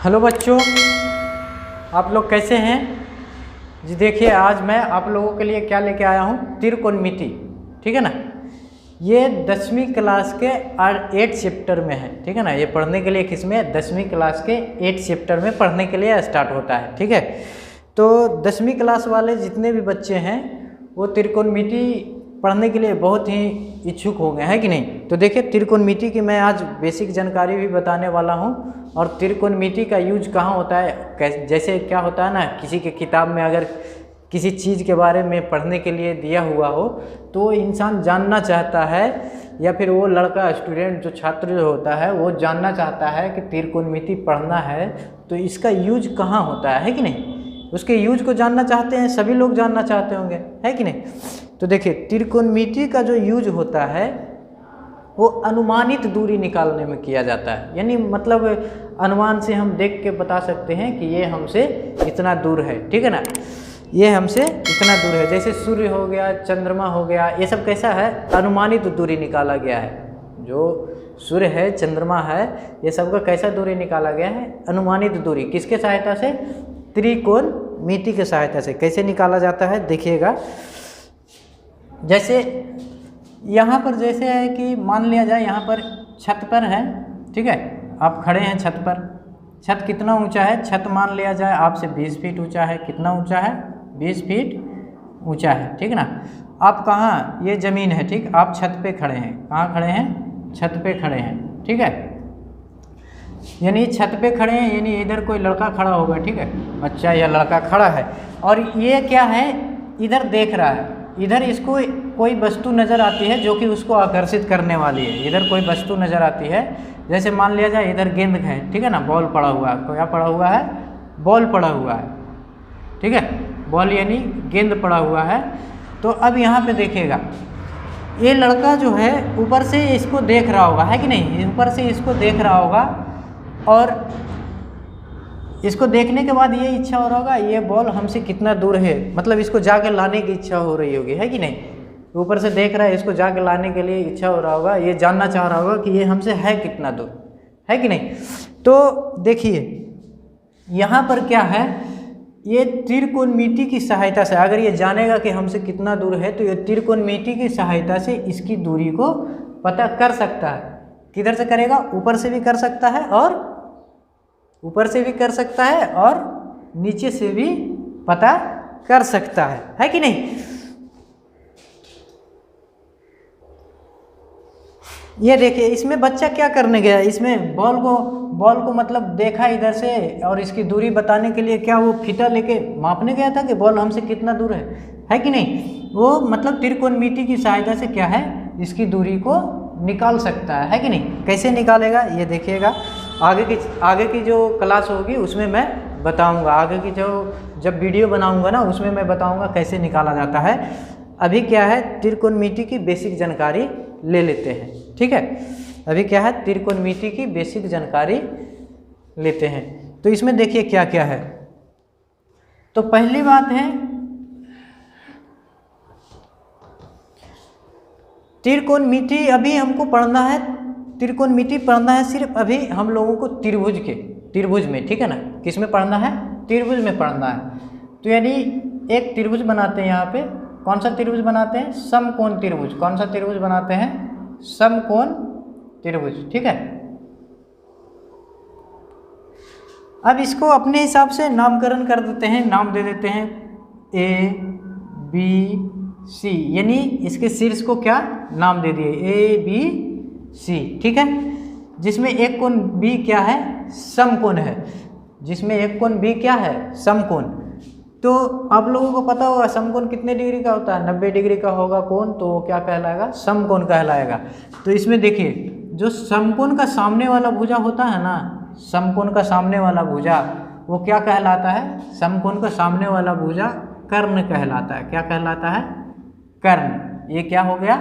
Hello बच्चों, आप लोग कैसे हैं जी। देखिए आज मैं आप लोगों के लिए क्या लेके आया हूँ, त्रिकोणमिति। ठीक है ना, ये 10वीं क्लास के 8 चैप्टर में है। ठीक है ना, ये पढ़ने के लिए किसमें 10वीं क्लास के 8 चैप्टर में पढ़ने के लिए स्टार्ट होता है। ठीक है, तो 10वीं क्लास वाले जितने भी बच्चे हैं वो त्रिकोणमिति पढ़ने के लिए बहुत ही इच्छुक हो गए हैं कि नहीं। तो देखिए त्रिकोणमिति की मैं आज बेसिक जानकारी भी बताने वाला हूँ, और त्रिकोणमिति का यूज कहाँ होता है। जैसे क्या होता है ना, किसी के किताब में अगर किसी चीज़ के बारे में पढ़ने के लिए दिया हुआ हो तो इंसान जानना चाहता है, या फिर वो लड़का स्टूडेंट जो छात्र जो होता है वो जानना चाहता है कि त्रिकोणमिति पढ़ना है तो इसका यूज कहाँ होता है कि नहीं। उसके यूज को जानना चाहते हैं, सभी लोग जानना चाहते होंगे, है कि नहीं। तो देखिए त्रिकोणमिति का जो यूज होता है वो अनुमानित दूरी निकालने में किया जाता है। यानी मतलब अनुमान से हम देख के बता सकते हैं कि ये हमसे इतना दूर है। ठीक है ना, ये हमसे इतना दूर है। जैसे सूर्य हो गया, चंद्रमा हो गया, ये सब कैसा है, अनुमानित दूरी निकाला गया है। जो सूर्य है, चंद्रमा है, ये सब का कैसा दूरी निकाला गया है, अनुमानित दूरी। किसके सहायता से, त्रिकोणमिति के सहायता से। कैसे निकाला जाता है देखिएगा। जैसे यहाँ पर जैसे है कि मान लिया जाए यहाँ पर छत पर है, ठीक है, आप खड़े हैं छत पर। छत कितना ऊंचा है, छत मान लिया जाए आपसे 20 फीट ऊंचा है। कितना ऊंचा है, 20 फीट ऊंचा है। ठीक है ना, आप कहाँ, ये ज़मीन है, ठीक, आप छत पे खड़े हैं। कहाँ खड़े हैं, छत पे खड़े हैं। ठीक है, यानी छत पे खड़े हैं, यानी इधर कोई लड़का खड़ा होगा, ठीक है, बच्चा या लड़का खड़ा है, और ये क्या है, इधर देख रहा है। इधर इसको कोई वस्तु नज़र आती है जो कि उसको आकर्षित करने वाली है। इधर कोई वस्तु नज़र आती है, जैसे मान लिया जाए इधर गेंद है, ठीक है ना, बॉल पड़ा हुआ है। क्या पड़ा हुआ है, बॉल पड़ा हुआ है। ठीक है, बॉल यानी गेंद पड़ा हुआ है। तो अब यहाँ पे देखिएगा, ये लड़का जो है ऊपर से इसको देख रहा होगा, है कि नहीं, ऊपर से इसको देख रहा होगा, और इसको देखने के बाद ये इच्छा हो रहा होगा ये बॉल हमसे कितना दूर है, मतलब इसको जाके लाने की इच्छा हो रही होगी, है कि नहीं। ऊपर से देख रहा है, इसको जाके लाने के लिए इच्छा हो रहा होगा, ये जानना चाह रहा होगा कि ये हमसे है कितना दूर, है कि नहीं। तो देखिए यहाँ पर क्या है, ये त्रिकोणमिति की सहायता से अगर ये जानेगा कि हमसे कितना दूर है तो ये त्रिकोणमिति की सहायता से इसकी दूरी को पता कर सकता है। किधर से करेगा, ऊपर से भी कर सकता है, और ऊपर से भी कर सकता है, और नीचे से भी पता कर सकता है कि नहीं। ये देखिए इसमें बच्चा क्या करने गया, इसमें बॉल को मतलब देखा इधर से, और इसकी दूरी बताने के लिए क्या वो फीता लेके मापने गया था कि बॉल हमसे कितना दूर है कि नहीं। वो मतलब त्रिकोणमिति की सहायता से क्या है, इसकी दूरी को निकाल सकता है कि नहीं। कैसे निकालेगा ये देखिएगा, आगे की जो क्लास होगी उसमें मैं बताऊंगा। आगे की जो जब वीडियो बनाऊंगा ना उसमें मैं बताऊंगा कैसे निकाला जाता है। अभी क्या है, त्रिकोणमिति की बेसिक जानकारी ले लेते हैं। ठीक है, अभी क्या है, त्रिकोणमिति की बेसिक जानकारी लेते हैं। तो इसमें देखिए क्या क्या है। तो पहली बात है, त्रिकोणमिति अभी हमको पढ़ना है, त्रिकोणमिति पढ़ना है सिर्फ अभी हम लोगों को त्रिभुज में, ठीक है ना। किस में पढ़ना है, त्रिभुज में पढ़ना है। तो यानी एक त्रिभुज बनाते हैं यहाँ पे। कौन सा त्रिभुज बनाते हैं, समकोण त्रिभुज। कौन सा त्रिभुज बनाते हैं, समकोण त्रिभुज। ठीक है, अब इसको अपने हिसाब से नामकरण कर देते हैं, नाम दे देते हैं ए बी सी, यानी इसके शीर्ष को क्या नाम दे दिए, ए बी सी। ठीक है, जिसमें एक कोण बी क्या है, समकोण है। जिसमें एक कोण बी क्या है, समकोण। तो आप लोगों को पता होगा समकोण कितने डिग्री का होता है, 90 डिग्री का होगा कोण, तो वो क्या कहलाएगा, समकोण कहलाएगा। तो इसमें देखिए जो समकोण का सामने वाला भुजा होता है ना, समकोण का सामने वाला भुजा वो क्या कहलाता है, समकोण का सामने वाला भुजा कर्ण कहलाता है। क्या कहलाता है, कर्ण। ये क्या हो गया,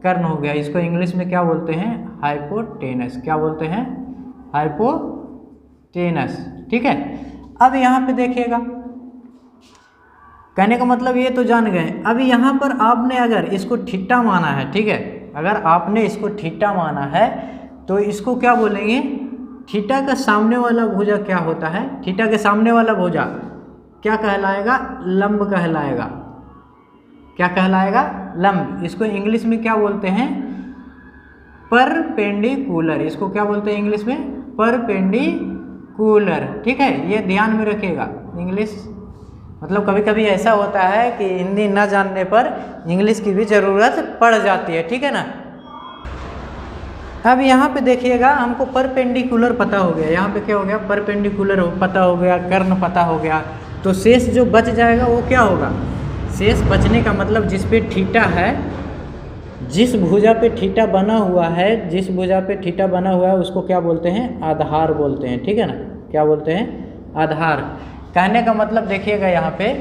कर्ण हो गया। इसको इंग्लिश में क्या बोलते हैं, हाइपोटेनस। क्या बोलते हैं, हाइपोटेनस। ठीक है, अब यहाँ पे देखिएगा, कहने का मतलब ये तो जान गए। अभी यहाँ पर आपने अगर इसको थीटा माना है, ठीक है, अगर आपने इसको थीटा माना है तो इसको क्या बोलेंगे, थीटा का सामने वाला भुजा क्या होता है, थीटा के सामने वाला भुजा क्या कहलाएगा, लंब कहलाएगा। क्या कहलाएगा, लंब। इसको इंग्लिश में क्या बोलते हैं, परपेंडिकुलर। इसको क्या बोलते हैं इंग्लिश में, परपेंडिकुलर। ठीक है, ये ध्यान में रखिएगा। इंग्लिश मतलब कभी कभी ऐसा होता है कि हिंदी ना जानने पर इंग्लिश की भी ज़रूरत पड़ जाती है। ठीक है ना। अब यहाँ पे देखिएगा, हमको परपेंडिकुलर पता हो गया, यहाँ पे क्या हो गया, परपेंडिकुलर पता हो गया, कर्ण पता हो गया। तो शेष जो बच जाएगा वो क्या होगा, शेष बचने का मतलब जिस पे थीटा है, जिस भुजा पे थीटा बना हुआ है, जिस भुजा पे थीटा बना हुआ है उसको क्या बोलते हैं, आधार बोलते हैं। ठीक है ना, क्या बोलते हैं, आधार। कहने का मतलब देखिएगा यहाँ पे,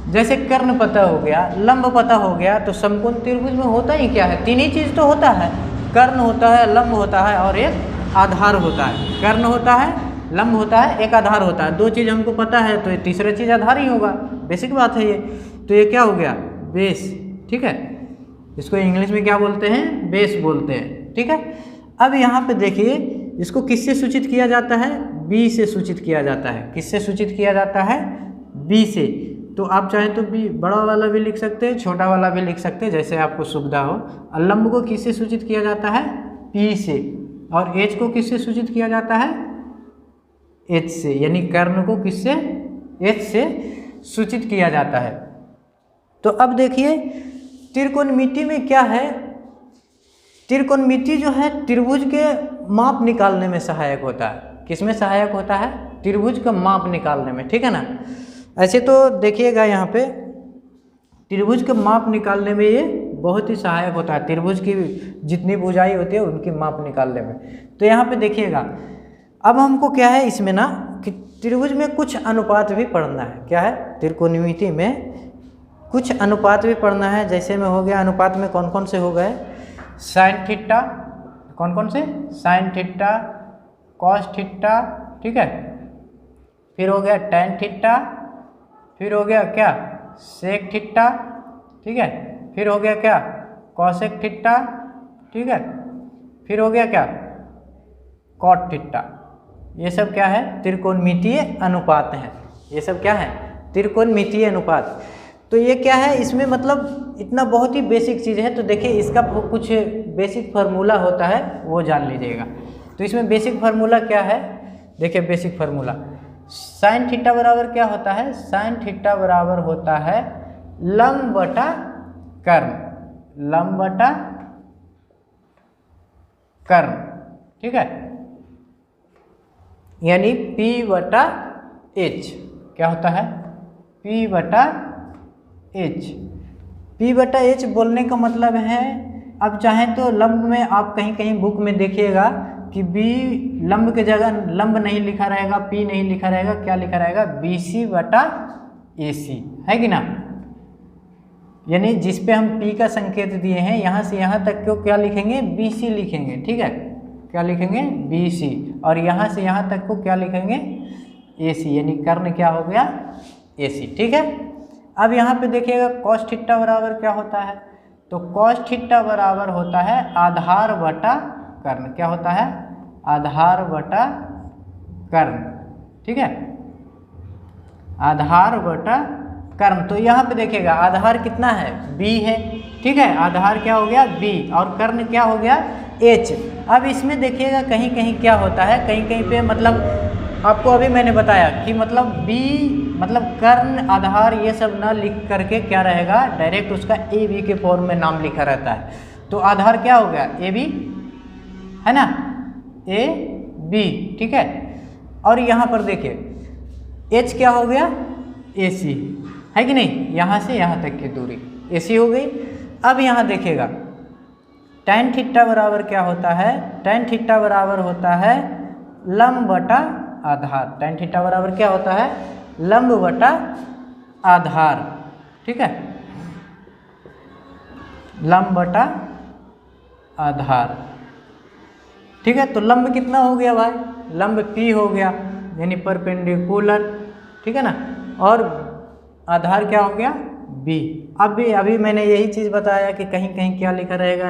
जैसे कर्ण पता हो गया, लंब पता हो गया, तो समकोण त्रिभुज में होता ही क्या है, तीन ही चीज़ तो होता है, कर्ण होता है, लंब होता है और एक आधार होता है। कर्ण होता है, लंब होता है, एक आधार होता है। दो चीज़ हमको पता है तो ये तीसरा चीज़ आधार ही होगा, बेसिक बात है ये। तो ये क्या हो गया, बेस। ठीक है, इसको इंग्लिश में क्या बोलते हैं, बेस बोलते हैं। ठीक है, अब यहाँ पे देखिए, इसको किससे सूचित किया जाता है, बी से सूचित किया जाता है। किससे सूचित किया जाता है, बी से। तो आप चाहें तो बी बड़ा वाला भी लिख सकते हैं, छोटा वाला भी लिख सकते हैं, जैसे आपको सुविधा हो। और लंब को किससे सूचित किया जाता है, पी से। और एच को किससे सूचित किया जाता है, एच से। यानी कर्ण को किससे, एच से सूचित किया जाता है। तो अब देखिए, त्रिकोणमिति में क्या है, त्रिकोणमिति जो है त्रिभुज के माप निकालने में सहायक होता है। किसमें सहायक होता है, त्रिभुज का माप निकालने में। ठीक है ना। ऐसे तो देखिएगा यहाँ पे, त्रिभुज के माप निकालने में ये बहुत ही सहायक होता है, त्रिभुज की जितनी भुजाएं होती है उनकी माप निकालने में। तो यहाँ पे देखिएगा, अब हमको क्या है इसमें ना, कि त्रिभुज में कुछ अनुपात भी पढ़ना है। क्या है, त्रिकोणमिति में कुछ अनुपात भी पढ़ना है। जैसे में हो गया, अनुपात में कौन कौन से हो गए, साइन थीटा, कौन कौन से, साइन थीटा, कॉस थीटा। ठीक है, फिर हो गया टेन थीटा, फिर हो गया क्या, सेक थीटा। ठीक है, फिर हो गया क्या, कॉसेक थीटा। ठीक है, फिर हो गया क्या, कॉट थीटा। ये सब क्या है, त्रिकोणमितीय अनुपात हैं। ये सब क्या है, त्रिकोणमितीय अनुपात। तो ये क्या है, इसमें मतलब इतना बहुत ही बेसिक चीज़ है। तो देखिए, इसका कुछ बेसिक फार्मूला होता है, वो जान लीजिएगा। तो इसमें बेसिक फार्मूला क्या है, देखिए बेसिक फार्मूला, साइन थीटा बराबर क्या होता है, साइन थीटा बराबर होता है लंब बटा कर्ण, लंब बटा कर्ण। ठीक है, यानी P बटा H क्या होता है, P बटा H। P बटा H बोलने का मतलब है, अब चाहें तो लंब में आप कहीं कहीं बुक में देखिएगा कि B लंब के जगह लंब नहीं लिखा रहेगा, P नहीं लिखा रहेगा, क्या लिखा रहेगा, BC बटा AC, है कि ना। यानी जिस पे हम P का संकेत दिए हैं, यहाँ से यहाँ तक को क्या लिखेंगे, BC लिखेंगे। ठीक है, क्या लिखेंगे, BC। और यहाँ से यहाँ तक को क्या लिखेंगे, AC, यानी कर्ण क्या हो गया, AC। ठीक है, अब यहाँ पे देखिएगा कॉस थीटा बराबर क्या होता है, तो कॉस थीटा बराबर होता है आधार बटा कर्ण। क्या होता है, आधार बटा कर्ण। ठीक है, आधार बटा कर्ण। तो यहाँ पे देखिएगा आधार कितना है, B है। ठीक है, आधार क्या हो गया, B, और कर्ण क्या हो गया, H। अब इसमें देखिएगा कहीं कहीं क्या होता है, कहीं कहीं पे मतलब आपको अभी मैंने बताया कि मतलब B मतलब कर्ण, आधार, ये सब ना लिख करके क्या रहेगा, डायरेक्ट उसका AB के फॉर्म में नाम लिखा रहता है। तो आधार क्या हो गया, AB, है ना, AB। ठीक है, और यहाँ पर देखिए H क्या हो गया, AC, है कि नहीं, यहाँ से यहाँ तक की दूरी AC हो गई। अब यहाँ देखिएगा tan थीटा बराबर क्या होता है, tan थीटा बराबर होता है लंब बटा आधार। tan थीटा बराबर क्या होता है, लंब बटा आधार। ठीक है, लंब बटा आधार। ठीक है, तो लंब कितना हो गया भाई, लंब P हो गया, यानी परपेंडिकुलर। ठीक है ना, और आधार क्या हो गया, B। अभी मैंने यही चीज़ बताया कि कहीं कहीं क्या लिखा रहेगा,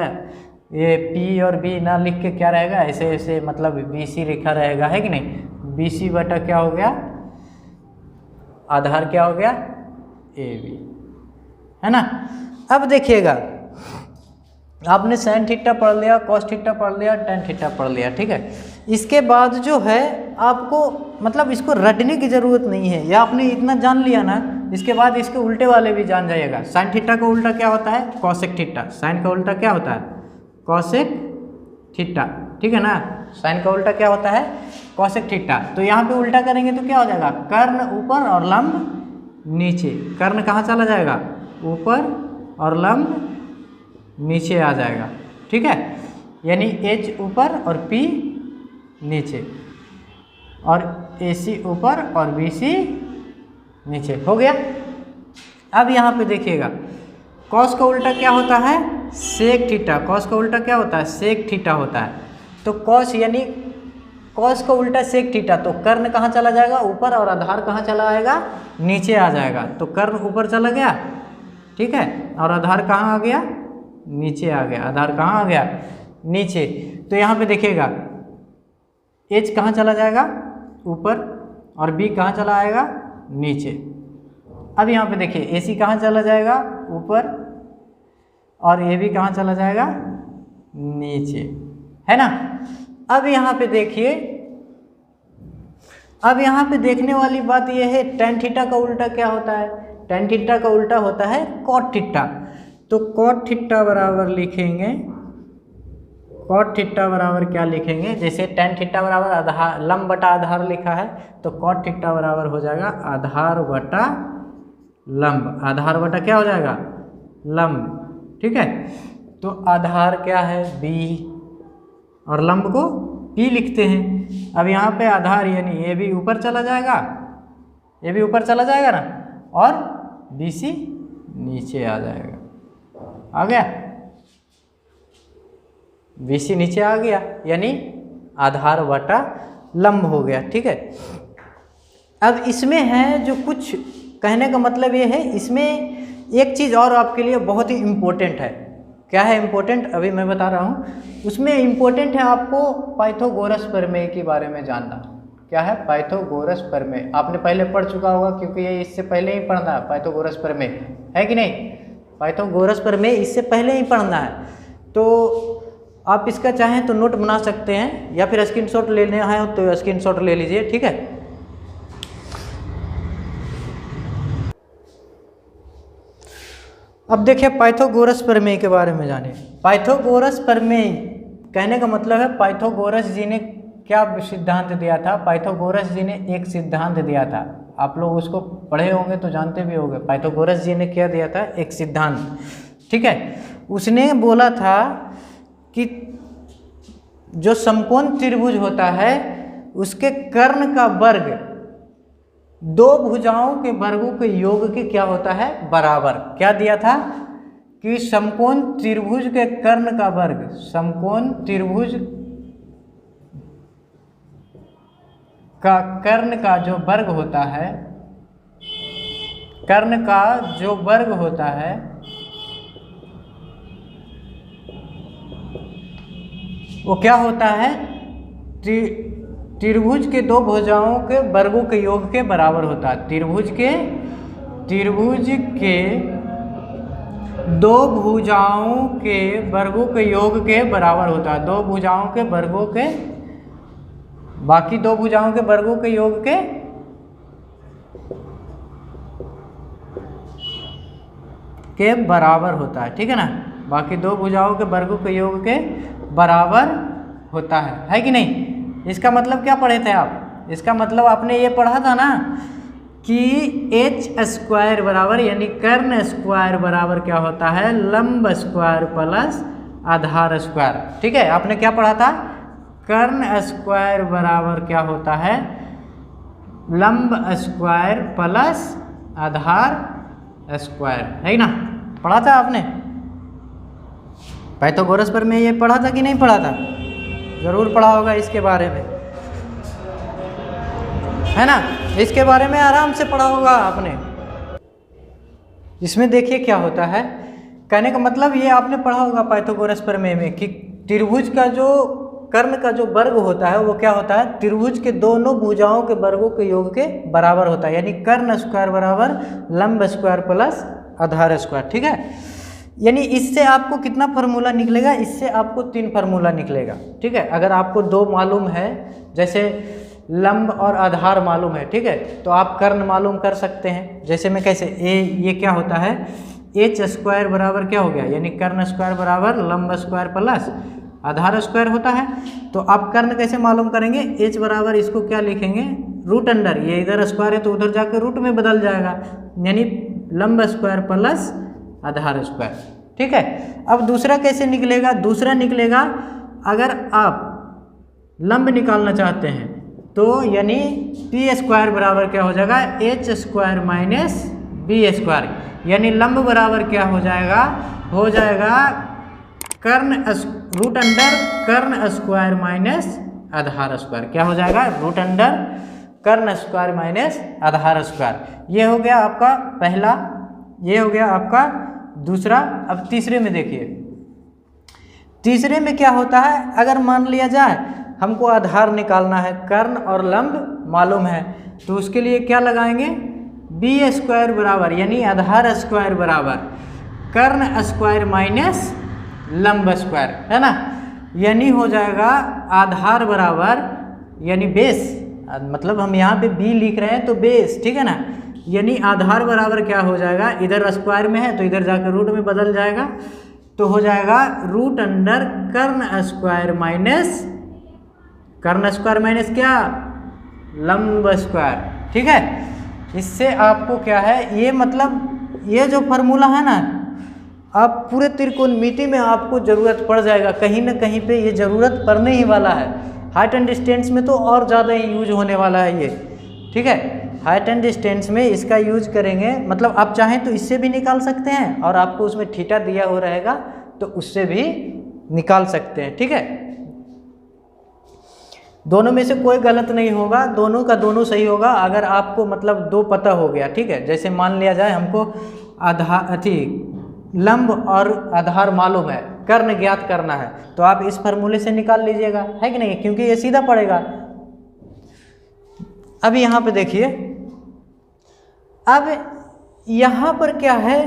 ये पी और बी ना लिख के क्या रहेगा, ऐसे ऐसे मतलब BC लिखा रहेगा, है कि नहीं। BC बटा क्या हो गया, आधार क्या हो गया, AB, है ना। अब देखिएगा, आपने साइन थीटा पढ़ लिया, कॉस थीटा पढ़ लिया, टेन थीटा पढ़ लिया, ठीक है। इसके बाद जो है आपको मतलब इसको रटने की ज़रूरत नहीं है, या आपने इतना जान लिया ना, इसके बाद इसके उल्टे वाले भी जान जाइएगा। साइन थीटा का उल्टा क्या होता है, कॉसेक थीटा। साइन का उल्टा क्या होता है, कॉसेक थीटा, ठीक है ना। साइन का उल्टा क्या होता है, कॉसेक थीटा। तो यहाँ पे उल्टा करेंगे तो क्या हो जाएगा, कर्ण ऊपर और लंब नीचे। कर्ण कहाँ चला जाएगा, ऊपर, और लंब नीचे आ जाएगा, ठीक है। यानी H ऊपर और P नीचे, और AC ऊपर और BC नीचे, हो गया। अब यहाँ पे देखिएगा, कॉस का उल्टा क्या होता है, सेक थीटा। कॉस का उल्टा क्या होता है, सेक थीटा होता है। तो कॉस यानी कॉस का उल्टा सेक थीटा, तो कर्ण कहाँ चला जाएगा, ऊपर, और आधार कहाँ चला आएगा, नीचे आ जाएगा। तो कर्ण ऊपर चला गया, ठीक है, और आधार कहाँ आ गया, नीचे आ गया। आधार कहाँ आ गया, नीचे। तो यहाँ पे देखिएगा, H कहाँ चला जाएगा, ऊपर, और B कहाँ चला आएगा, नीचे। अब यहाँ पे देखिए, AC कहाँ चला जाएगा, ऊपर, और AB कहाँ चला जाएगा, नीचे, है ना। अब यहाँ पे देखिए, अब यहाँ पे देखने वाली बात यह है, टेन थीटा का उल्टा क्या होता है, टेन थीटा का उल्टा होता है कॉट थीटा। तो कॉट थीटा बराबर लिखेंगे, कॉट थीटा बराबर क्या लिखेंगे, जैसे टेन थीटा बराबर आधार लंब बटा आधार लिखा है, तो कॉट थीटा बराबर हो जाएगा आधार बटा लंब। आधार बटा क्या हो जाएगा, लंब, ठीक है। तो आधार क्या है, B, और लंब को P लिखते हैं। अब यहाँ पे आधार यानी AB ऊपर चला जाएगा, AB ऊपर चला जाएगा ना, और BC नीचे आ जाएगा। आ गया, BC नीचे आ गया, यानी आधार बटा लंब हो गया, ठीक है। अब इसमें है जो कुछ कहने का मतलब ये है, इसमें एक चीज़ और आपके लिए बहुत ही इम्पोर्टेंट है। क्या है इम्पोर्टेंट, अभी मैं बता रहा हूँ। उसमें इम्पोर्टेंट है आपको पाइथागोरस प्रमेय के बारे में जानना। क्या है, पाइथागोरस प्रमेय। आपने पहले पढ़ चुका होगा, क्योंकि ये इससे पहले ही पढ़ना है, पाइथागोरस प्रमेय, है कि नहीं। पाइथागोरस प्रमेय इससे पहले ही पढ़ना है। तो आप इसका चाहें तो नोट बना सकते हैं, या फिर स्क्रीनशॉट लेने हैं तो स्क्रीनशॉट ले लीजिए, ठीक है। अब देखिए पाइथागोरस प्रमेय के बारे में जानिए। पाइथागोरस प्रमेय कहने का मतलब है, पाइथागोरस जी ने क्या सिद्धांत दिया था। पाइथागोरस जी ने एक सिद्धांत दिया था, आप लोग उसको पढ़े होंगे तो जानते भी होंगे। पाइथागोरस जी ने क्या दिया था, एक सिद्धांत, ठीक है। उसने बोला था कि जो समकोण त्रिभुज होता है उसके कर्ण का वर्ग दो भुजाओं के वर्गों के योग के क्या होता है, बराबर। क्या दिया था कि समकोण त्रिभुज के कर्ण का वर्ग, समकोण त्रिभुज का कर्ण का जो वर्ग होता है, कर्ण का जो वर्ग होता है वो क्या होता है, त्रिभुज के दो भुजाओं के वर्गों के योग के बराबर होता है। त्रिभुज के दो भुजाओं के वर्गों के योग के बराबर होता है। दो भुजाओं के वर्गों के, बाकी दो भुजाओं के वर्गों के योग के बराबर होता है, ठीक है ना। बाकी दो भुजाओं के वर्गों के योग के बराबर होता है कि नहीं। इसका मतलब क्या पढ़े थे आप, इसका मतलब आपने ये पढ़ा था ना कि h स्क्वायर बराबर यानी कर्ण स्क्वायर बराबर क्या होता है, लंब स्क्वायर प्लस आधार स्क्वायर, ठीक है। आपने क्या पढ़ा था, कर्ण स्क्वायर बराबर क्या होता है, लंब स्क्वायर प्लस आधार स्क्वायर, है ना, पढ़ा था आपने। पाइथागोरस पर मैं ये पढ़ा था कि नहीं पढ़ा था, जरूर पढ़ा होगा इसके बारे में, है ना। इसके बारे में आराम से पढ़ा होगा आपने। इसमें देखिए क्या होता है कहने का मतलब ये आपने पढ़ा होगा पाइथागोरस प्रमेय में कि त्रिभुज का जो कर्ण का जो वर्ग होता है वो क्या होता है, त्रिभुज के दोनों भुजाओं के वर्गों के योग के बराबर होता है, यानी कर्ण स्क्वायर बराबर लंब स्क्वायर प्लस आधार स्क्वायर। ठीक है, यानी इससे आपको कितना फार्मूला निकलेगा, इससे आपको 3 फार्मूला निकलेगा। ठीक है, अगर आपको 2 मालूम है, जैसे लंब और आधार मालूम है, ठीक है, तो आप कर्ण मालूम कर सकते हैं। जैसे मैं कैसे ये क्या होता है, एच स्क्वायर बराबर क्या हो गया, यानी कर्ण स्क्वायर बराबर लंब स्क्वायर प्लस आधार स्क्वायर होता है। तो आप कर्ण कैसे मालूम करेंगे, एच बराबर इसको क्या लिखेंगे, रूट अंडर, ये इधर स्क्वायर है तो उधर जाकर रूट में बदल जाएगा, यानी लंब स्क्वायर प्लस आधार स्क्वायर। ठीक है, अब दूसरा कैसे निकलेगा, दूसरा निकलेगा अगर आप लंब निकालना चाहते हैं तो यानी पी स्क्वायर बराबर क्या हो जाएगा, H square minus B square, यानी लंब बराबर क्या हो जाएगा कर्ण रूट अंडर कर्ण स्क्वायर माइनस आधार स्क्वायर। क्या हो जाएगा, रूट अंडर कर्ण स्क्वायर माइनस आधार स्क्वायर। ये हो गया आपका पहला, ये हो गया आपका दूसरा। अब तीसरे में देखिए, तीसरे में क्या होता है, अगर मान लिया जाए हमको आधार निकालना है, कर्ण और लंब मालूम है, तो उसके लिए क्या लगाएंगे, बी स्क्वायर बराबर यानी आधार स्क्वायर बराबर कर्ण स्क्वायर माइनस लंब स्क्वायर, है ना, यानी हो जाएगा आधार बराबर यानी बेस, मतलब हम यहाँ पे बी लिख रहे हैं तो बेस, ठीक है ना, यानी आधार बराबर क्या हो जाएगा, इधर स्क्वायर में है तो इधर जाकर रूट में बदल जाएगा, तो हो जाएगा रूट अंडर कर्ण स्क्वायर माइनस क्या, लंब स्क्वायर। ठीक है, इससे आपको क्या है, ये मतलब ये जो फार्मूला है ना, आप पूरे त्रिकोणमिति में आपको ज़रूरत पड़ जाएगा, कहीं ना कहीं पे ये ज़रूरत पड़ने ही वाला है। हाइट एंड डिस्टेंस में तो और ज़्यादा ही यूज होने वाला है ये। ठीक है, हाइट एंड डिस्टेंस में इसका यूज करेंगे, मतलब आप चाहें तो इससे भी निकाल सकते हैं और आपको उसमें थीटा दिया हो रहेगा तो उससे भी निकाल सकते हैं। ठीक है, दोनों में से कोई गलत नहीं होगा, दोनों का दोनों सही होगा अगर आपको मतलब 2 पता हो गया। ठीक है, जैसे मान लिया जाए हमको लंब और आधार मालूम है, कर्ण ज्ञात करना है, तो आप इस फार्मूले से निकाल लीजिएगा, है कि नहीं, क्योंकि ये सीधा पड़ेगा। अब यहाँ पे देखिए, अब यहाँ पर क्या है,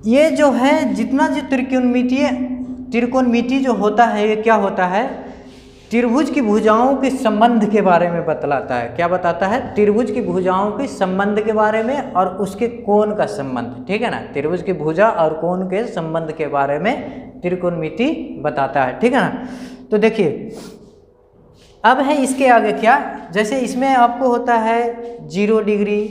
ये जो है जितना जो त्रिकोणमिति जो होता है, ये क्या होता है, त्रिभुज की भुजाओं के संबंध के बारे में बतलाता है। क्या बताता है, त्रिभुज की भुजाओं के संबंध के बारे में और उसके कोण का संबंध। ठीक है ना, त्रिभुज की भुजा और कोण के संबंध के बारे में त्रिकोणमिति बताता है। ठीक है ना, तो देखिए अब है इसके आगे क्या, जैसे इसमें आपको होता है 0 degree,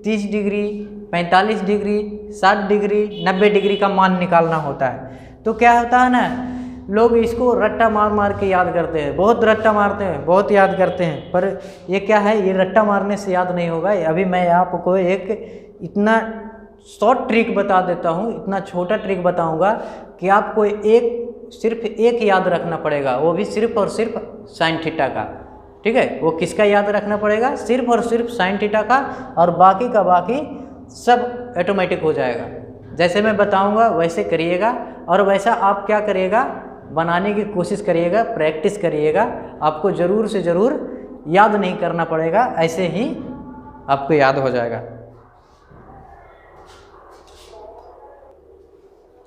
30 degree, 45 degree, 60 degree, 90 degree का मान निकालना होता है। तो क्या होता है ना, लोग इसको रट्टा मार के याद करते हैं, बहुत रट्टा मारते हैं, बहुत याद करते हैं, पर ये क्या है, ये रट्टा मारने से याद नहीं होगा। अभी मैं आपको एक इतना शॉर्ट ट्रिक बता देता हूँ, इतना छोटा ट्रिक बताऊँगा कि आपको सिर्फ एक याद रखना पड़ेगा, वो भी सिर्फ और सिर्फ साइन थीटा का। ठीक है, वो किसका याद रखना पड़ेगा, सिर्फ और सिर्फ साइन थीटा का, और बाकी का बाकी सब ऑटोमेटिक हो जाएगा। जैसे मैं बताऊंगा वैसे करिएगा, और वैसा आप क्या करिएगा, बनाने की कोशिश करिएगा, प्रैक्टिस करिएगा, आपको ज़रूर से ज़रूर याद नहीं करना पड़ेगा, ऐसे ही आपको याद हो जाएगा।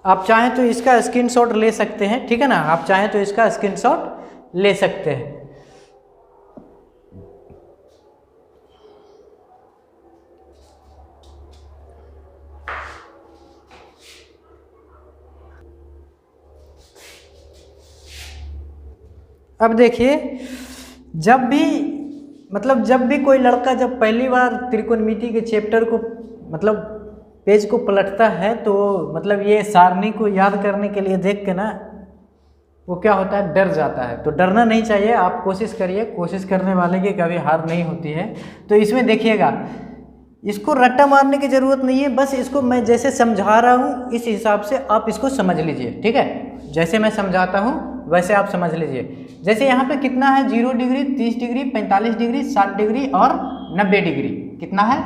आप चाहें तो इसका स्क्रीनशॉट ले सकते हैं, ठीक है ना, आप चाहें तो इसका स्क्रीनशॉट ले सकते हैं। अब देखिए, जब भी कोई लड़का जब पहली बार त्रिकोणमिति के चैप्टर को मतलब पेज को पलटता है, तो मतलब ये सारणी को याद करने के लिए देख के ना वो क्या होता है, डर जाता है। तो डरना नहीं चाहिए, आप कोशिश करिए, कोशिश करने वाले की कभी हार नहीं होती है। तो इसमें देखिएगा, इसको रट्टा मारने की ज़रूरत नहीं है, बस इसको मैं जैसे समझा रहा हूँ इस हिसाब से आप इसको समझ लीजिए। ठीक है, जैसे मैं समझाता हूँ वैसे आप समझ लीजिए। जैसे यहाँ पे कितना है, 0 डिग्री, 30 डिग्री, 45 डिग्री, 60 डिग्री और 90 डिग्री। कितना है,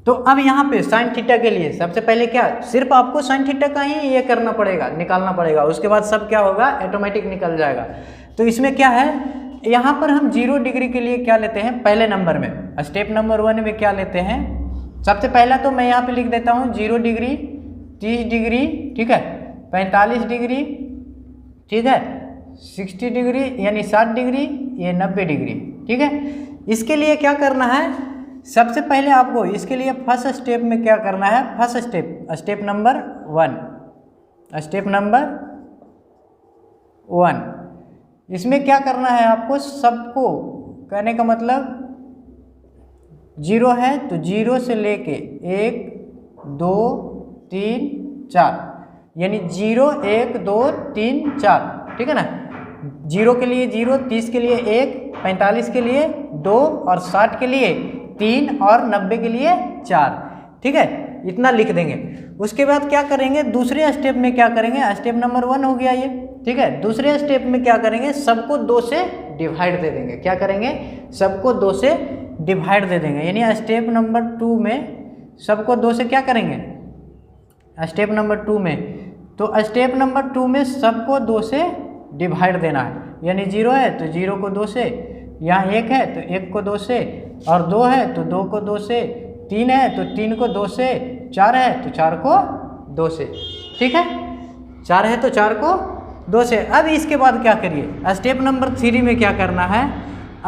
तो अब यहाँ पे साइन थीटा के लिए सबसे पहले क्या, सिर्फ आपको साइन थीटा का ही ये करना पड़ेगा, निकालना पड़ेगा, उसके बाद सब क्या होगा ऑटोमेटिक निकल जाएगा। तो इसमें क्या है, यहाँ पर हम 0 डिग्री के लिए क्या लेते हैं, पहले नंबर में स्टेप नंबर 1 में क्या लेते हैं, सबसे पहला तो मैं यहाँ पे लिख देता हूँ 0 डिग्री, 30 डिग्री, ठीक है, 45 डिग्री, ठीक है, 60 डिग्री यानी 60 डिग्री, ये 90 डिग्री, ठीक है। इसके लिए क्या करना है, सबसे पहले आपको इसके लिए फर्स्ट स्टेप में क्या करना है, first step number 1, step number 1, इसमें क्या करना है आपको, सबको कहने का मतलब 0 है तो 0 से लेके 1 2 3 4 यानी 0 1 2 3 4, ठीक है ना। 0 के लिए 0, 30 के लिए 1, 45 के लिए 2 और 60 के लिए 3 और 90 के लिए 4, ठीक है, इतना लिख देंगे। उसके बाद क्या करेंगे, दूसरे स्टेप में क्या करेंगे, स्टेप नंबर 1 हो गया ये, ठीक है। दूसरे स्टेप में क्या करेंगे, सबको 2 से डिवाइड दे देंगे, क्या करेंगे, सबको 2 से डिवाइड दे देंगे, यानी स्टेप नंबर 2 में सबको 2 से क्या करेंगे, स्टेप नंबर 2 में, तो स्टेप नंबर 2 में सबको 2 से डिवाइड देना है, यानी 0 है तो 0 को 2 से, यहाँ 1 है तो 1 को 2 से, और 2 है तो 2 को 2 से, 3 है तो 3 को 2 से, 4 है तो 4 को 2 से, ठीक है, 4 है तो 4 को 2 से। अब इसके बाद क्या करिए, स्टेप नंबर 3 में क्या करना है,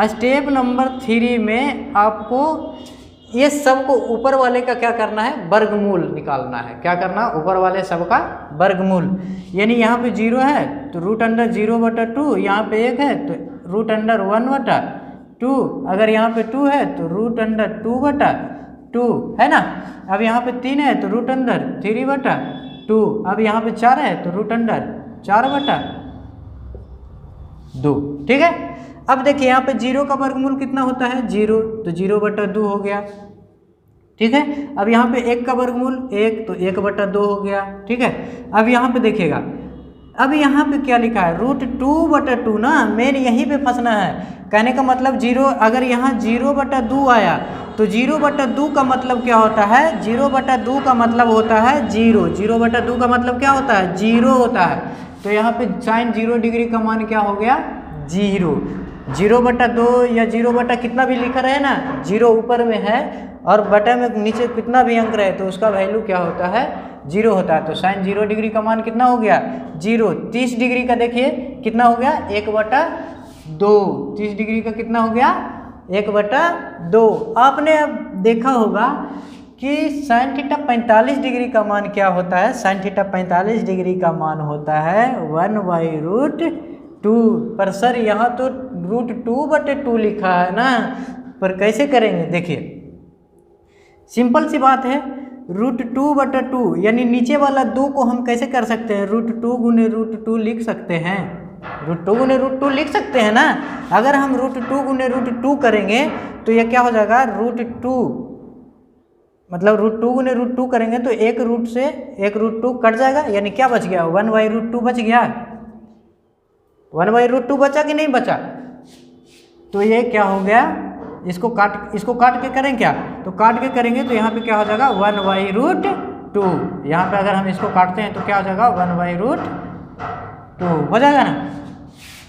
स्टेप नंबर 3 में आपको ये सबको ऊपर वाले का क्या करना है, वर्गमूल निकालना है, क्या करना, ऊपर वाले सबका वर्गमूल, यानी यहाँ पे 0 है तो √0/2, यहाँ पे 1 है तो √1/2, अगर यहाँ पे 2 है तो √2/2, है ना। अब यहाँ पे 3 है तो √3/2, अब यहाँ पे 4 है तो √4/2, ठीक है। अब देखिए यहाँ पे 0 का वर्गमूल कितना होता है, 0, तो 0/2 हो गया, ठीक है। अब यहाँ पे 1 का वर्गमूल 1, तो 1/2 हो गया, ठीक है। अब यहाँ पे देखिएगा, अब यहाँ पे क्या लिखा है, √2/2 ना, मेन यहीं पे फंसना है, कहने का मतलब 0, अगर यहाँ 0/2 आया तो 0/2 का मतलब क्या होता है, 0/2 का मतलब होता है 0, 0/2 का मतलब क्या होता है, 0 होता है। तो यहाँ पे साइन 0 डिग्री का मान क्या हो गया, 0, 0/2 या 0 कितना भी लिखा रहे ना, 0 ऊपर में है और बटा में नीचे कितना भी अंक रहे तो उसका वैल्यू क्या होता है, 0 होता है। तो साइन 0 डिग्री का मान कितना हो गया, 0। 30 डिग्री का देखिए कितना हो गया, 1/2, 30 डिग्री का कितना हो गया, 1/2। आपने अब देखा होगा कि साइन थीटा 45 डिग्री का मान क्या होता है, साइन थीटा 45 डिग्री का मान होता है 1/√2, पर सर यहाँ तो √2/2 लिखा है ना, पर कैसे करेंगे, देखिए सिंपल सी बात है, √2/2 यानी नीचे वाला 2 को हम कैसे कर सकते हैं, √2 गुने √2 लिख सकते हैं, √2 गुने √2 लिख सकते हैं ना। अगर हम √2 गुने √2 करेंगे तो यह क्या हो जाएगा, √2 मतलब √2 गुने √2 करेंगे तो एक रूट से एक √2 कट जाएगा, यानी क्या बच गया, 1/√2 बच गया, 1/√2 बचा कि नहीं बचा। तो ये क्या हो गया, इसको काट के करें क्या, तो काट के करेंगे तो यहाँ पे क्या हो जाएगा 1/√2, यहाँ पे अगर हम इसको काटते हैं तो क्या हो जाएगा 1/√2 हो जाएगा ना।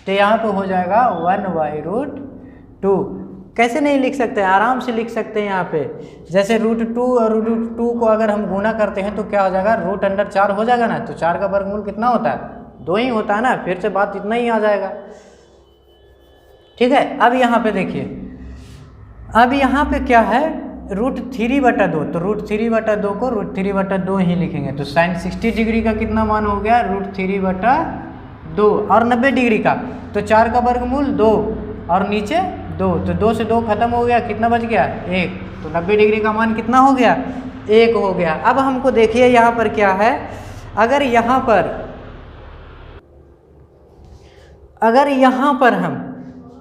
तो यहाँ पे हो जाएगा 1/√2। कैसे नहीं लिख सकते हैं, आराम से लिख सकते हैं। यहाँ पे जैसे √2 और √2 को अगर हम गुना करते हैं तो क्या हो जाएगा, √4 हो जाएगा ना। तो 4 का वर्गमूल कितना होता है, 2 ही होता है ना, फिर से बात इतना ही आ जाएगा, ठीक है। अब यहाँ पे देखिए, अब यहाँ पे क्या है, √3/2, तो √3/2 को √3/2 ही लिखेंगे। तो साइन 60 डिग्री का कितना मान हो गया, √3/2, और 90 डिग्री का तो 4 का वर्गमूल 2 और नीचे 2, तो 2 से 2 खत्म हो गया, कितना बच गया 1, तो 90 डिग्री का मान कितना हो गया, 1 हो गया। अब हमको देखिए यहाँ पर क्या है, अगर यहाँ पर हम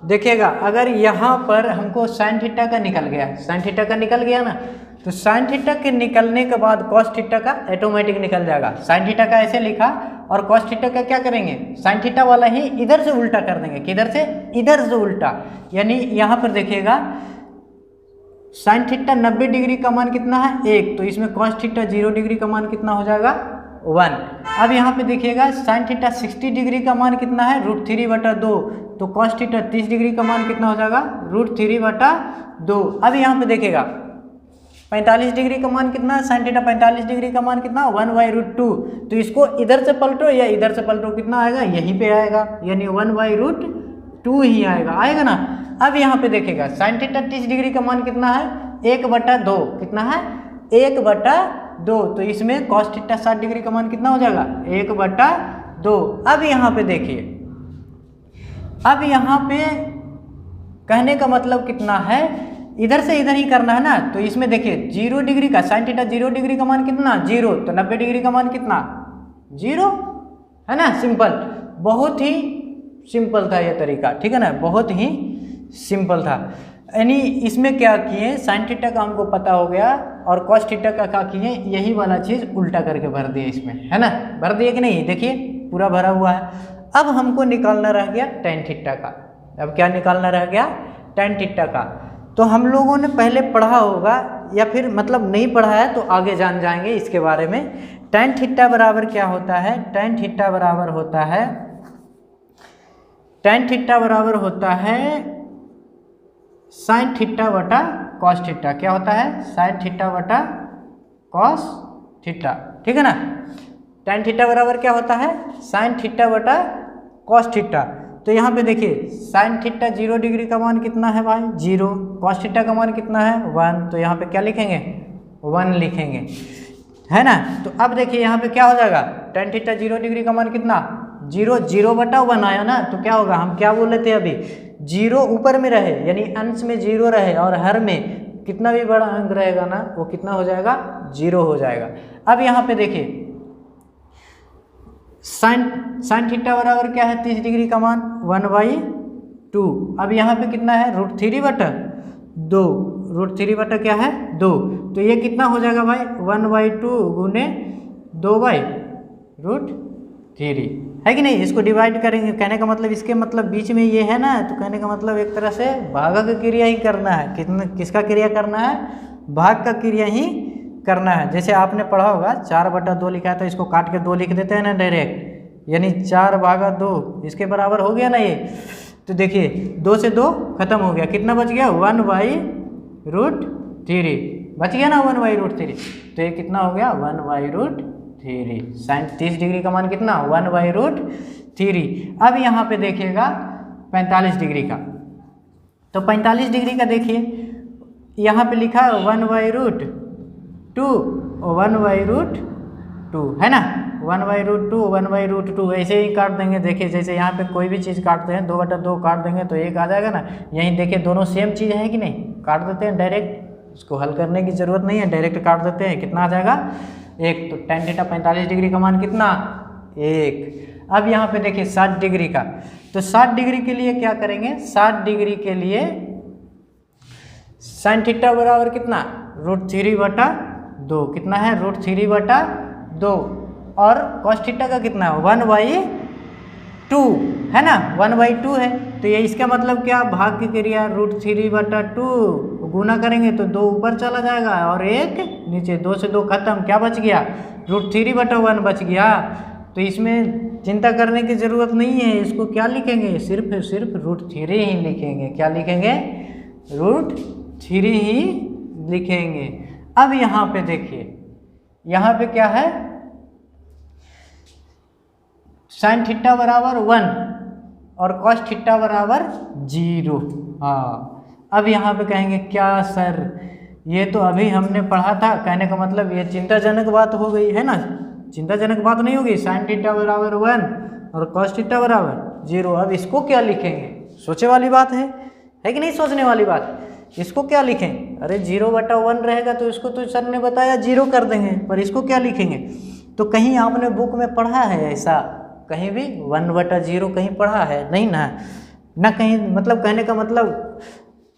देखिएगा, अगर यहाँ पर हमको साइन थीटा का निकल गया, साइन थीटा का निकल गया ना, तो साइन थीटा के निकलने के बाद कॉस थीटा का ऑटोमेटिक निकल जाएगा। साइन थीटा का ऐसे लिखा और कॉस थीटा का क्या करेंगे, साइन थीटा वाला ही इधर से उल्टा कर देंगे, किधर से, इधर से उल्टा। यानी यहाँ पर देखिएगा साइन थीटा 90 डिग्री का मान कितना है 1, तो इसमें कॉस थीटा 0 डिग्री का मान कितना हो जाएगा 1। अब यहाँ पे देखिएगा साइन थीटा 60 डिग्री का मान कितना है √3/2, तो कॉस थीटा 30 डिग्री का मान कितना हो जाएगा √3/2। अब यहाँ पे देखिएगा 45 डिग्री का मान कितना है साइन थीटा 45 डिग्री का मान कितना 1/√2, तो इसको इधर से पलटो या इधर से पलटो कितना आएगा यहीं पे आएगा, यानी 1/√2 ही आएगा ना। अब यहाँ पे देखिएगा साइन थीटा 30 डिग्री का मान कितना है 1/2, कितना है 1/2, तो इसमें कॉस थीटा 60 डिग्री का मान कितना हो जाएगा 1/2। अब यहाँ पे देखिए, अब यहाँ पे कहने का मतलब कितना है, इधर से इधर ही करना है ना, तो इसमें देखिए 0 डिग्री का साइन थीटा 0 डिग्री का मान कितना 0, तो 90 डिग्री का मान कितना 0 है ना। सिंपल, बहुत ही सिंपल था ये तरीका, ठीक है ना, बहुत ही सिंपल था। यानी इसमें क्या किए, साइन थीटा का हमको पता हो गया और कॉस थीटा का क्या किए, यही वाला चीज़ उल्टा करके भर दिए इसमें, है ना, भर दिए कि नहीं, देखिए पूरा भरा हुआ है। अब हमको निकालना रह गया tan थीटा का। अब क्या निकालना रह गया tan थीटा का, तो हम लोगों ने पहले पढ़ा होगा या फिर मतलब नहीं पढ़ा है तो आगे जान जाएंगे इसके बारे में। tan थीटा बराबर क्या होता है, tan थीटा बराबर होता है, tan थीटा बराबर होता है साइन थीटा बटा कॉस थीटा। क्या होता है साइन थीटा बटा कॉस थीटा, ठीक है ना। tan थीटा बराबर क्या होता है साइन थीटा बटा कॉस थीटा। तो यहाँ पे देखिए साइन थीटा 0 डिग्री का मान कितना है भाई 0, कॉस थीटा का मान कितना है 1, तो यहाँ पे क्या लिखेंगे 1 लिखेंगे, है ना। तो अब देखिए यहाँ पे क्या हो जाएगा tan थीटा 0 डिग्री का मान कितना 0, 0/1 आया ना, तो क्या होगा, हम क्या बोल रहे थे अभी 0 ऊपर में रहे यानी अंश में 0 रहे और हर में कितना भी बड़ा अंक रहेगा ना वो कितना हो जाएगा 0 हो जाएगा। अब यहाँ पे देखिए साइन थीटा बराबर क्या है 30 डिग्री का मान 1/2। अब यहाँ पे कितना है √3/2, √3 क्या है 2, तो ये कितना हो जाएगा भाई 1/2 गुने 2/√3, है कि नहीं। इसको डिवाइड करेंगे, कहने का मतलब इसके मतलब बीच में ये है ना, तो कहने का मतलब एक तरह से भागक क्रिया ही करना है। किसका क्रिया करना है, भाग का क्रिया ही करना है। जैसे आपने पढ़ा होगा 4/2 लिखा है तो इसको काट के 2 लिख देते हैं ना डायरेक्ट, यानी 4/2 इसके बराबर हो गया ना ये। तो देखिए 2 से 2 खत्म हो गया, कितना बच गया 1/√3 बच गया ना 1/√3, तो ये कितना हो गया 1/√3। साइन 30 डिग्री का मान कितना 1/√3। अब यहाँ पे देखिएगा 45 डिग्री का, तो 45 डिग्री का देखिए यहाँ पे लिखा 1/√2 है ना, 1/√2 ऐसे ही काट देंगे। देखिए जैसे यहाँ पे कोई भी चीज़ काटते हैं 2/2 काट देंगे तो 1 आ जाएगा ना। यहीं देखिए दोनों सेम चीज़ है कि नहीं, काट देते हैं डायरेक्ट, उसको हल करने की ज़रूरत नहीं है, डायरेक्ट काट देते हैं, कितना आ जाएगा 1। तो tan थीटा 45 डिग्री का मान कितना 1। अब यहाँ पे देखिए 60 डिग्री का, तो 60 डिग्री के लिए क्या करेंगे, 60 डिग्री के लिए साइन थीटा बराबर कितना √3/2, कितना है √3/2, और कॉस थीटा का कितना 1/2 है ना, 1/2 है। तो ये इसका मतलब क्या, भाग की क्रिया √3/2 गुना करेंगे तो 2 ऊपर चला जाएगा और 1 नीचे, 2 से 2 खत्म, क्या बच गया √3/1 बच गया। तो इसमें चिंता करने की ज़रूरत नहीं है, इसको क्या लिखेंगे सिर्फ √3 ही लिखेंगे। क्या लिखेंगे √3 ही लिखेंगे। अब यहाँ पे देखिए, यहाँ पे क्या है साइन थीटा बराबर 1 और कॉस थीटा बराबर 0। हाँ, अब यहाँ पे कहेंगे क्या सर ये तो अभी हमने पढ़ा था, कहने का मतलब ये चिंताजनक बात हो गई है ना। चिंताजनक बात नहीं होगी, साइन थीटा बराबर 1 और कॉस थीटा बराबर 0। अब इसको क्या लिखेंगे, सोचे वाली बात है कि नहीं, सोचने वाली बात। इसको क्या लिखें, अरे 0/1 रहेगा तो इसको तो सर ने बताया 0 कर देंगे, पर इसको क्या लिखेंगे। तो कहीं आपने बुक में पढ़ा है ऐसा, कहीं भी 1/0 कहीं पढ़ा है नहीं ना कहीं, मतलब कहने का मतलब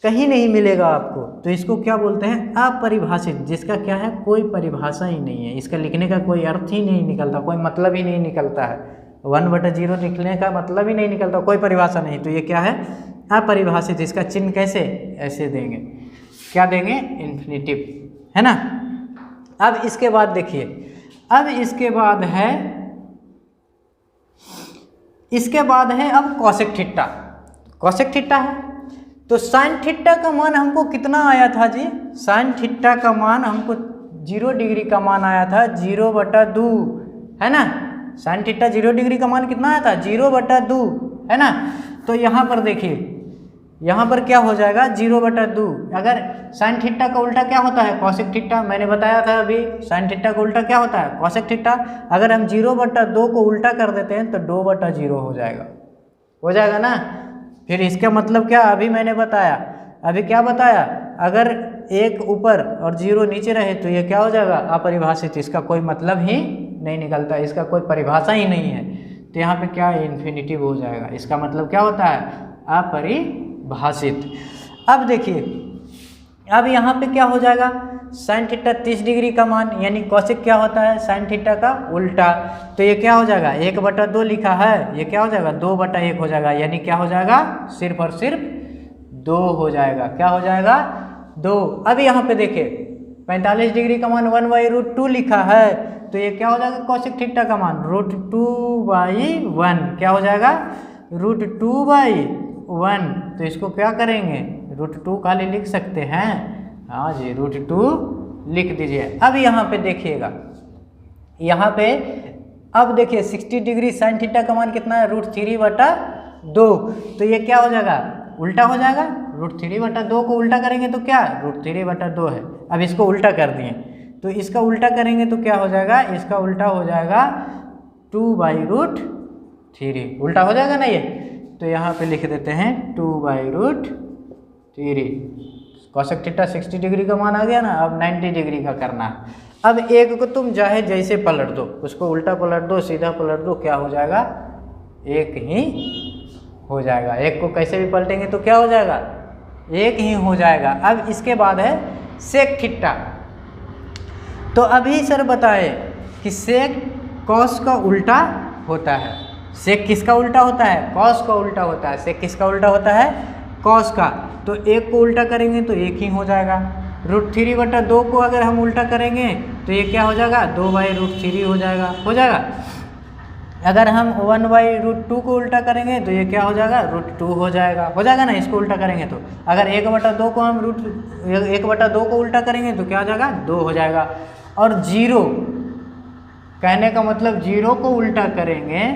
कहीं नहीं मिलेगा आपको। तो इसको क्या बोलते हैं अपरिभाषित, जिसका क्या है कोई परिभाषा ही नहीं है, इसका लिखने का कोई अर्थ ही नहीं निकलता, कोई मतलब ही नहीं निकलता है। 1/0 लिखने का मतलब ही नहीं निकलता, कोई परिभाषा नहीं। तो ये क्या है अपरिभाषित। इसका चिन्ह कैसे ऐसे देंगे, क्या देंगे, इन्फिनिटिव, है ना। अब इसके बाद देखिए, अब इसके बाद है अब कोसेक थीटा। कोसेक थीटा है तो साइन थीटा का मान हमको कितना आया था जी, साइन थीटा का मान हमको 0 डिग्री का मान आया था 0/2, है ना। साइन थीटा 0 डिग्री का मान कितना आया था, 0/2, है ना। तो यहाँ पर देखिए, यहाँ पर क्या हो जाएगा 0/2। अगर साइन थीटा का उल्टा क्या होता है, कोसेक थीटा, मैंने बताया था अभी, साइन थीटा का उल्टा क्या होता है, कोसेक थीटा। अगर हम 0/2 को उल्टा कर देते हैं तो 2/0 हो जाएगा ना। फिर इसका मतलब क्या, अभी मैंने बताया, अभी क्या बताया, अगर 1 ऊपर और 0 नीचे रहे तो ये क्या हो जाएगा, अपरिभाषित, इसका कोई मतलब ही नहीं निकलता, इसका कोई परिभाषा ही नहीं है। तो यहाँ पे क्या, इन्फिनिटिव हो जाएगा, इसका मतलब क्या होता है, अपरिभाषित। अब देखिए, अब यहाँ पे क्या हो जाएगा, साइन थीटा 30 डिग्री का मान, यानी कोसेक क्या होता है, साइन थीटा का उल्टा। तो ये क्या हो जाएगा, 1/2 लिखा है, ये क्या हो जाएगा 2/1 हो जाएगा, यानी क्या हो जाएगा, सिर्फ और सिर्फ 2 हो जाएगा। क्या हो जाएगा, 2। अब यहाँ पे देखिए 45 डिग्री का मान 1/√2 लिखा है, तो ये क्या हो जाएगा, कोसेक थीटा का मान √2/1, क्या हो जाएगा, √2/1। तो इसको क्या करेंगे, √2 खाली लिख सकते हैं, हाँ जी, √2 लिख दीजिए। अब यहाँ पे देखिएगा, यहाँ पे अब देखिए 60 डिग्री साइन थीटा का मान कितना है, √3/2। तो ये क्या हो जाएगा, उल्टा हो जाएगा, √3/2 को उल्टा करेंगे तो क्या, √3/2 है। अब इसको उल्टा कर दिए, तो इसका उल्टा करेंगे तो क्या हो जाएगा, इसका उल्टा हो जाएगा 2/√3, उल्टा हो जाएगा ना ये। तो यहाँ पे लिख देते हैं 2/√3। कोसेक थीटा 60 डिग्री का मान आ गया ना, अब 90 डिग्री का करना है। अब एक को तुम चाहे जैसे पलट दो, उसको उल्टा पलट दो, सीधा पलट दो, क्या हो जाएगा, एक ही हो जाएगा। एक को कैसे भी पलटेंगे तो क्या हो जाएगा, एक ही हो जाएगा। अब इसके बाद है सेक थीटा। तो अभी सर बताए कि सेक कॉस का उल्टा होता है। सेक किसका उल्टा होता है, कॉस का उल्टा होता है। सेक किसका उल्टा होता है, कॉस का। तो एक को उल्टा करेंगे तो एक ही हो जाएगा। √3/2 को अगर हम उल्टा करेंगे तो ये क्या हो जाएगा, 2/√3 हो जाएगा। अगर हम 1/√2 को उल्टा करेंगे तो ये क्या हो जाएगा, √2 हो जाएगा ना, इसको उल्टा करेंगे तो। अगर 1/2 को हम 1/2 को उल्टा करेंगे तो क्या हो जाएगा, 2 हो जाएगा। और 0 कहने का मतलब 0 को उल्टा करेंगे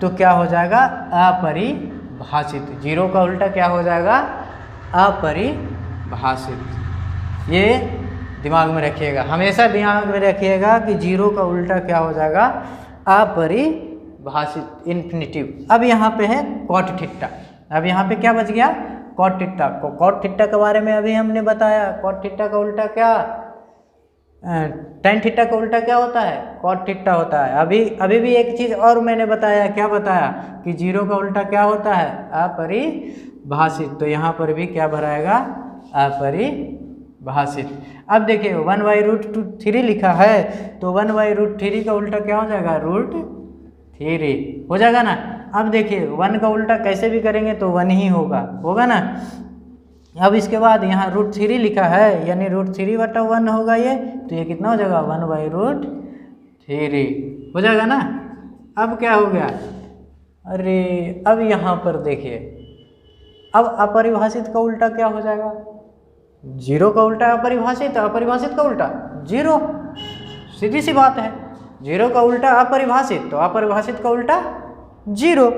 तो क्या हो जाएगा, अपरिभाषित। 0 का उल्टा क्या हो जाएगा, अपरिभाषित। ये दिमाग में रखिएगा, हमेशा दिमाग में रखिएगा कि 0 का उल्टा क्या हो जाएगा, अपरिभाषित, इन्फिनिटिव। अब यहाँ पे है कॉट थीटा। अब यहाँ पे क्या बच गया, कॉट थीटा। कॉट थीटा के बारे में अभी हमने बताया। कॉट थीटा का उल्टा क्या, टेन थीटा का उल्टा क्या होता है, कॉट थीटा होता है। अभी भी एक चीज़ और मैंने बताया, क्या बताया कि 0 का उल्टा क्या होता है, अपरिभाषित। तो यहाँ पर भी क्या भराएगा, अपरिभाषित। अब देखिए 1/√3 लिखा है, तो 1/√3 का उल्टा क्या हो जाएगा, √3 हो जाएगा ना। अब देखिए 1 का उल्टा कैसे भी करेंगे तो 1 ही होगा ना। अब इसके बाद यहाँ √3 लिखा है, यानी √3/1 होगा ये, तो ये कितना हो जाएगा, 1/√3 हो जाएगा ना। अब क्या हो गया, अरे अब यहाँ पर देखिए, अब अपरिभाषित का उल्टा क्या हो जाएगा, 0 का उल्टा अपरिभाषित, अपरिभाषित का उल्टा 0, सीधी सी बात है। 0 का उल्टा अपरिभाषित, तो अपरिभाषित का उल्टा 0।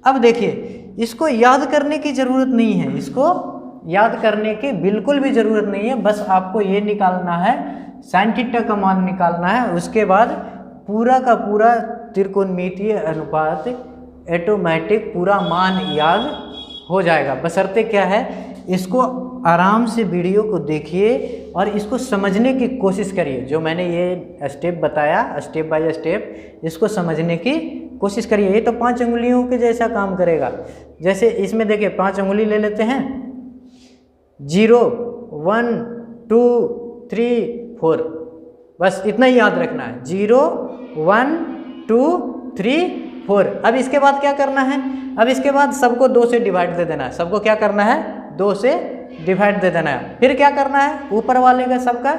अब देखिए इसको याद करने की ज़रूरत नहीं है, इसको याद करने की बिल्कुल भी ज़रूरत नहीं है। बस आपको ये निकालना है, साइन थीटा का मान निकालना है। उसके बाद पूरा का पूरा त्रिकोणमितीय अनुपात ऑटोमेटिक पूरा मान याद हो जाएगा। बशर्ते क्या है, इसको आराम से वीडियो को देखिए और इसको समझने की कोशिश करिए। जो मैंने ये स्टेप बताया, स्टेप बाय स्टेप, इसको समझने की कोशिश करिए। ये तो 5 उंगलियों के जैसा काम करेगा। जैसे इसमें देखिए 5 उंगली ले लेते हैं, 0 1 2 3 4, बस इतना ही याद रखना है, 0 1 2 3 4। अब इसके बाद क्या करना है, अब इसके बाद सबको 2 से डिवाइड दे देना है। सबको क्या करना है, 2 से डिवाइड दे देना है। फिर क्या करना है, ऊपर वाले का सबका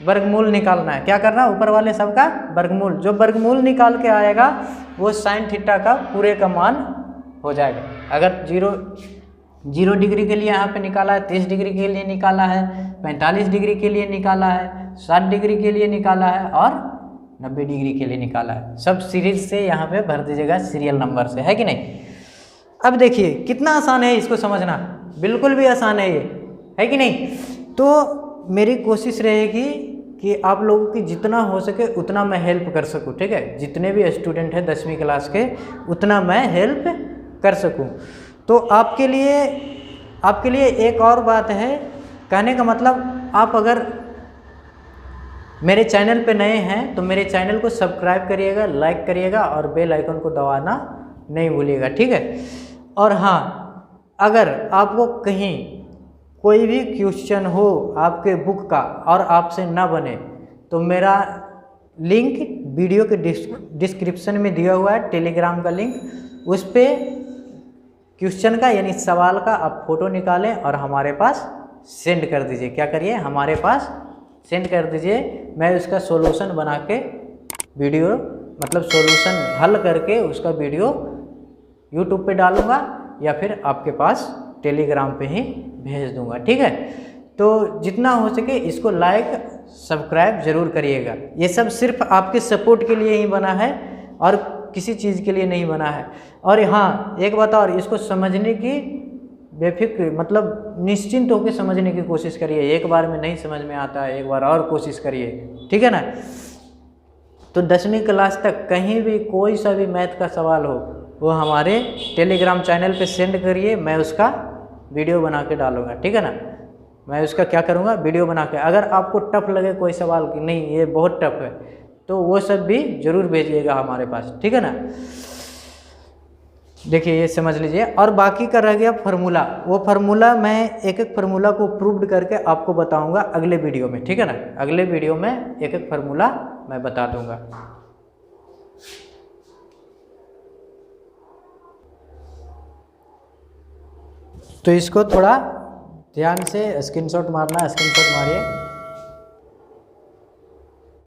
वर्गमूल निकालना है। क्या करना है, ऊपर वाले सबका वर्गमूल। जो वर्गमूल निकाल के आएगा वो साइन थीटा का पूरे का मान हो जाएगा। अगर जीरो डिग्री के लिए यहाँ पे निकाला है, 30 डिग्री के लिए निकाला है, 45 डिग्री के लिए निकाला है, 60 डिग्री के लिए निकाला है और 90 डिग्री के लिए निकाला है। सब सीरीज से यहाँ पे भर दीजिएगा सीरियल नंबर से, है कि नहीं। अब देखिए कितना आसान है इसको समझना, बिल्कुल भी आसान है ये, है कि नहीं। तो मेरी कोशिश रहेगी कि आप लोगों की जितना हो सके उतना मैं हेल्प कर सकूं, ठीक है। जितने भी स्टूडेंट हैं 10वीं क्लास के उतना मैं हेल्प कर सकूं। तो आपके लिए एक और बात है, कहने का मतलब आप अगर मेरे चैनल पे नए हैं तो मेरे चैनल को सब्सक्राइब करिएगा, लाइक करिएगा और बेल आइकन को दबाना नहीं भूलिएगा, ठीक है। और हाँ, अगर आपको कहीं कोई भी क्वेश्चन हो आपके बुक का और आपसे ना बने तो मेरा लिंक वीडियो के डिस्क्रिप्शन में दिया हुआ है, टेलीग्राम का लिंक, उस पर क्वेश्चन का यानी सवाल का आप फोटो निकालें और हमारे पास सेंड कर दीजिए। क्या करिए, हमारे पास सेंड कर दीजिए। मैं उसका सॉल्यूशन बना के वीडियो मतलब सॉल्यूशन हल करके उसका वीडियो यूट्यूब पे डालूंगा या फिर आपके पास टेलीग्राम पे ही भेज दूंगा, ठीक है। तो जितना हो सके इसको लाइक सब्सक्राइब ज़रूर करिएगा। ये सब सिर्फ आपके सपोर्ट के लिए ही बना है और किसी चीज़ के लिए नहीं बना है। और हाँ एक बात और, इसको समझने की बेफिक्र मतलब निश्चिंत होकर समझने की कोशिश करिए। एक बार में नहीं समझ में आता है, एक बार और कोशिश करिए, ठीक है ना। तो 10वीं क्लास तक कहीं भी कोई सा भी मैथ का सवाल हो वो हमारे टेलीग्राम चैनल पे सेंड करिए, मैं उसका वीडियो बना के डालूंगा, ठीक है ना। मैं उसका क्या करूँगा, वीडियो बना के। अगर आपको टफ लगे कोई सवाल कि नहीं ये बहुत टफ है तो वो सब भी ज़रूर भेजिएगा हमारे पास, ठीक है ना। देखिए ये समझ लीजिए। और बाकी का रह गया फार्मूला, वो फार्मूला मैं एक एक फार्मूला को प्रूव्ड करके आपको बताऊंगा अगले वीडियो में, ठीक है ना। अगले वीडियो में एक एक फार्मूला मैं बता दूंगा। तो इसको थोड़ा ध्यान से स्क्रीनशॉट मारना, स्क्रीनशॉट मारिए।